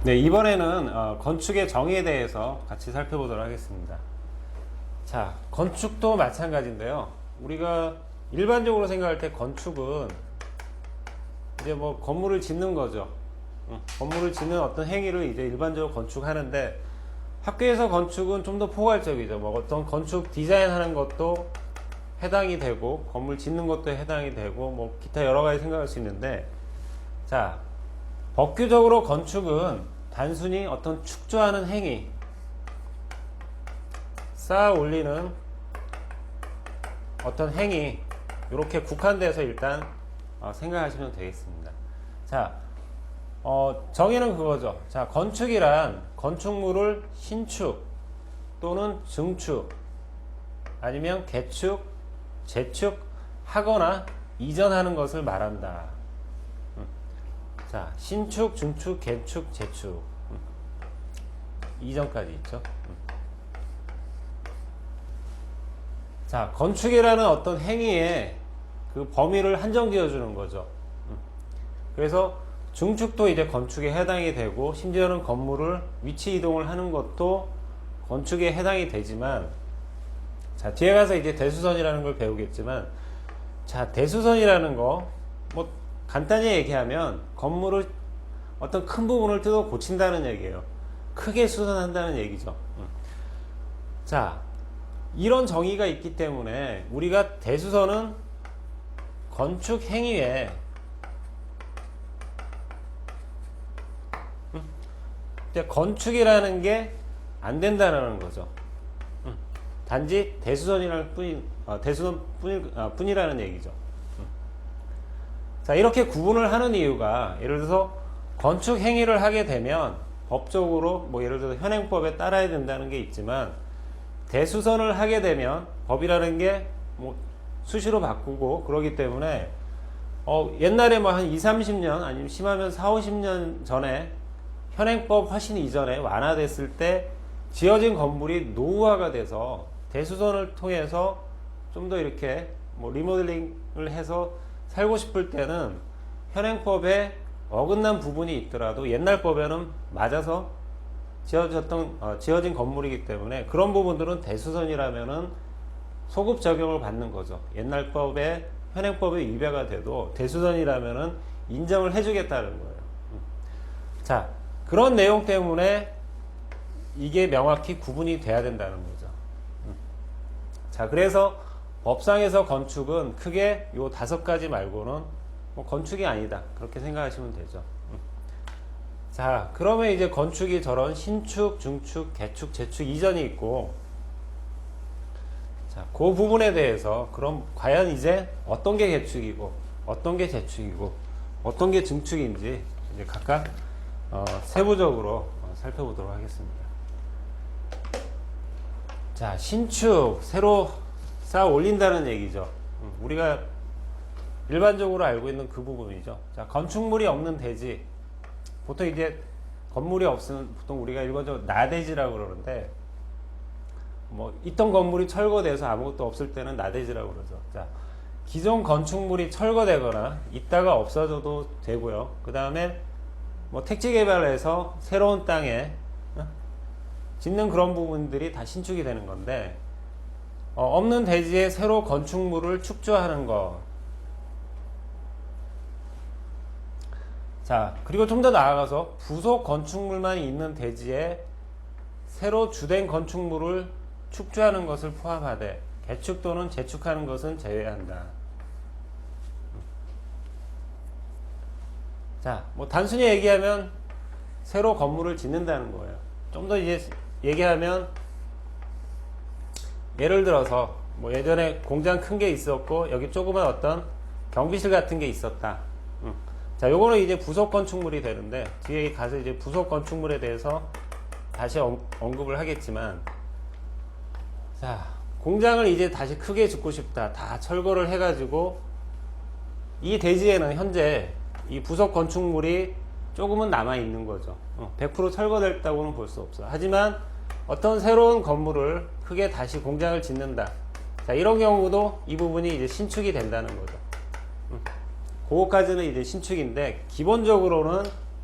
네, 이번에는 건축의 정의에 대해서 같이 살펴보도록 하겠습니다. 자, 건축도 마찬가지인데요. 우리가 일반적으로 생각할 때 건축은 이제 뭐 건물을 짓는 거죠. 건물을 짓는 어떤 행위를 이제 일반적으로 건축하는데, 학교에서 건축은 좀 더 포괄적이죠. 뭐 어떤 건축 디자인하는 것도 해당이 되고, 건물 짓는 것도 해당이 되고, 뭐 기타 여러 가지 생각할 수 있는데, 자, 법규적으로 건축은 단순히 어떤 축조하는 행위, 쌓아 올리는 어떤 행위, 이렇게 국한돼서 일단 생각하시면 되겠습니다. 자, 정의는 그거죠. 자, 건축이란 건축물을 신축 또는 증축 아니면 개축, 재축 하거나 이전하는 것을 말한다. 자, 신축, 증축, 개축, 재축. 이전까지 있죠. 자, 건축이라는 어떤 행위에 그 범위를 한정 지어주는 거죠. 그래서 증축도 이제 건축에 해당이 되고, 심지어는 건물을 위치 이동을 하는 것도 건축에 해당이 되지만, 자, 뒤에 가서 이제 대수선이라는 걸 배우겠지만, 자, 대수선이라는 거, 뭐, 간단히 얘기하면, 건물을 어떤 큰 부분을 뜯어 고친다는 얘기예요. 크게 수선한다는 얘기죠. 자, 이런 정의가 있기 때문에, 우리가 대수선은 건축 행위에 건축이라는 게 안 된다는 거죠. 단지 대수선이라는 대수선 뿐이라는 얘기죠. 자, 이렇게 구분을 하는 이유가, 예를 들어서 건축 행위를 하게 되면 법적으로 뭐 예를 들어서 현행법에 따라야 된다는 게 있지만, 대수선을 하게 되면 법이라는 게 뭐 수시로 바꾸고 그러기 때문에 옛날에 뭐 한 2, 30년 아니면 심하면 4, 50년 전에 현행법 훨씬 이전에 완화됐을 때 지어진 건물이 노후화가 돼서 대수선을 통해서 좀 더 이렇게 뭐 리모델링을 해서 살고 싶을 때는 현행법에 어긋난 부분이 있더라도 옛날 법에는 맞아서 지어진 건물이기 때문에 그런 부분들은 대수선이라면은 소급 적용을 받는 거죠. 옛날 법에 현행법에 위배가 돼도 대수선이라면은 인정을 해주겠다는 거예요. 자, 그런 내용 때문에 이게 명확히 구분이 돼야 된다는 거죠. 자, 그래서 법상에서 건축은 크게 요 5가지 말고는 뭐 건축이 아니다, 그렇게 생각하시면 되죠. 자, 그러면 이제 건축이 저런 신축, 중축, 개축, 재축 이전이 있고, 자, 그 부분에 대해서 그럼 과연 이제 어떤 게 개축이고 어떤 게 재축이고 어떤 게 증축인지 이제 각각 세부적으로 살펴보도록 하겠습니다. 자, 신축, 새로 쌓아 올린다는 얘기죠. 우리가 일반적으로 알고 있는 그 부분이죠. 자, 건축물이 없는 대지, 보통 이제 건물이 없으면 보통 우리가 일반적으로 나대지라고 그러는데, 뭐 있던 건물이 철거돼서 아무것도 없을 때는 나대지라고 그러죠. 자, 기존 건축물이 철거되거나 있다가 없어져도 되고요. 그 다음에 뭐 택지 개발해서 새로운 땅에 짓는 그런 부분들이 다 신축이 되는 건데, 없는 대지에 새로 건축물을 축조하는 거. 자, 그리고 좀 더 나아가서 부속 건축물만 있는 대지에 새로 주된 건축물을 축조하는 것을 포함하되 개축 또는 재축하는 것은 제외한다. 자, 뭐 단순히 얘기하면 새로 건물을 짓는다는 거예요. 좀 더 이제 얘기하면, 예를 들어서 뭐 예전에 공장 큰 게 있었고 여기 조그만 어떤 경비실 같은 게 있었다. 자, 요거는 이제 부속 건축물이 되는데, 뒤에 가서 이제 부속 건축물에 대해서 다시 언급을 하겠지만, 자, 공장을 이제 다시 크게 짓고 싶다, 다 철거를 해가지고 이 대지에는 현재 이 부속 건축물이 조금은 남아 있는 거죠. 100% 철거됐다고는 볼 수 없어. 하지만 어떤 새로운 건물을 크게 다시 공장을 짓는다. 자, 이런 경우도 이 부분이 이제 신축이 된다는 거죠. 그거까지는 이제 신축인데, 기본적으로는